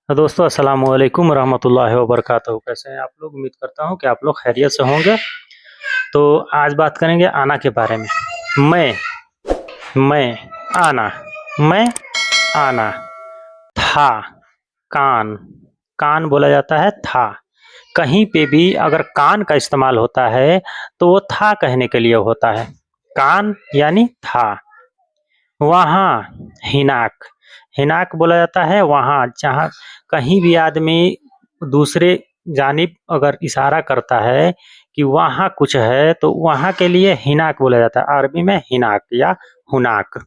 तो दोस्तों अस्सलाम वालेकुम रहमतुल्लाहि व बरकातहू। कैसे हैं आप लोग? उम्मीद करता हूँ कि आप लोग खैरियत से होंगे। तो आज बात करेंगे आना के बारे में। मैं आना, मैं आना। था, कान, कान बोला जाता है था। कहीं पे भी अगर कान का इस्तेमाल होता है तो वो था कहने के लिए होता है। कान यानी था। वहाँ, हिनाक, हिनाक बोला जाता है वहाँ जहाँ कहीं भी आदमी दूसरे जानिब अगर इशारा करता है कि वहाँ कुछ है तो वहाँ के लिए हिनाक बोला जाता है। अरबी में हिनाक या हुनाक,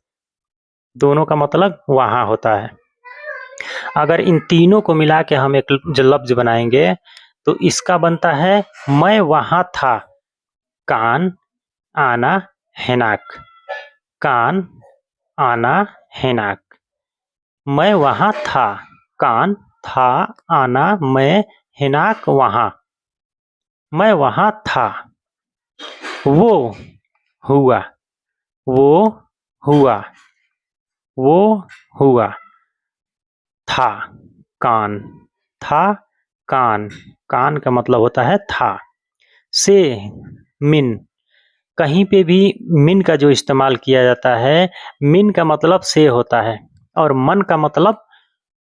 दोनों का मतलब वहाँ होता है। अगर इन तीनों को मिला के हम एक जो लफ्ज बनाएंगे तो इसका बनता है मैं वहाँ था, कान, आना, हिनाक। कान, आना, हिनाक। मैं वहाँ था, कान, था, आना, मैं, हिनाक, वहाँ। मैं वहाँ था। वो हुआ, वो हुआ, वो हुआ। था, कान, था, कान, कान का मतलब होता है था। से, मिन, कहीं पे भी मिन का जो इस्तेमाल किया जाता है, मिन का मतलब से होता है और मन का मतलब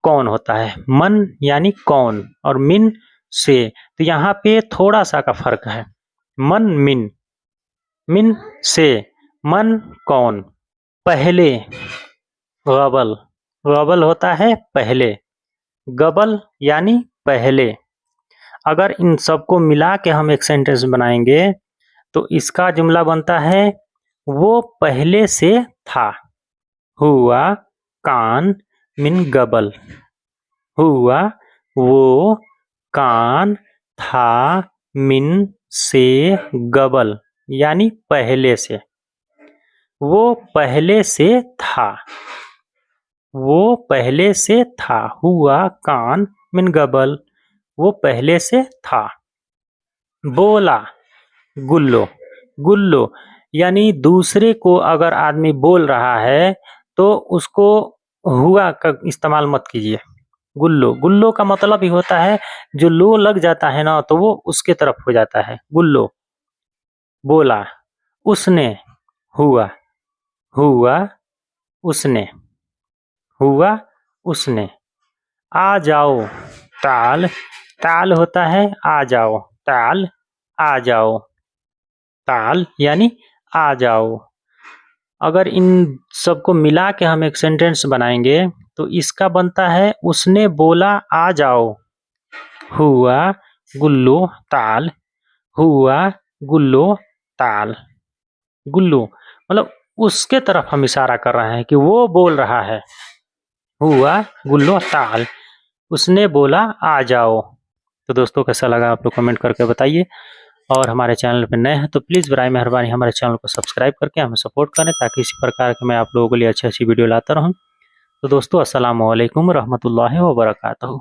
कौन होता है। मन यानी कौन और मिन से, तो यहाँ पे थोड़ा सा का फर्क है। मन मिन, मिन से, मन कौन। पहले, गबल, गबल होता है पहले, गबल यानी पहले। अगर इन सबको मिला के हम एक सेंटेंस बनाएंगे तो इसका जुमला बनता है वो पहले से था। हुआ, कान, मिन गबल। हुआ, वो, कान, था, मिन से, गबल यानी पहले से। वो पहले से था, वो पहले से था। हुआ, कान, मिन गबल, वो पहले से था। बोला, गुल्लो, गुल्लो यानी दूसरे को अगर आदमी बोल रहा है तो उसको हुआ का इस्तेमाल मत कीजिए। गुल्लो, गुल्लो का मतलब ही होता है जो लो लग जाता है ना तो वो उसके तरफ हो जाता है गुल्लो। बोला, उसने, हुआ, हुआ, उसने, हुआ, उसने। आ जाओ, ताल, ताल होता है आ जाओ, ताल, आ जाओ, ताल यानी आ जाओ। अगर इन सबको मिला के हम एक सेंटेंस बनाएंगे तो इसका बनता है उसने बोला आ जाओ। हुआ, गुल्लो, ताल, हुआ, गुल्लो, ताल। गुल्लो मतलब उसके तरफ हम इशारा कर रहे हैं कि वो बोल रहा है। हुआ, गुल्लो, ताल, उसने बोला आ जाओ। तो दोस्तों कैसा लगा आप लोग कमेंट करके बताइए। और हमारे चैनल पर नए हैं तो प्लीज़ बराए मेहरबानी हमारे चैनल को सब्सक्राइब करके हमें सपोर्ट करें ताकि इसी प्रकार के मैं आप लोगों के लिए अच्छी अच्छी वीडियो लाता रहूं। तो दोस्तों अस्सलाम वालेकुम रहमतुल्लाहि व बरकातहू।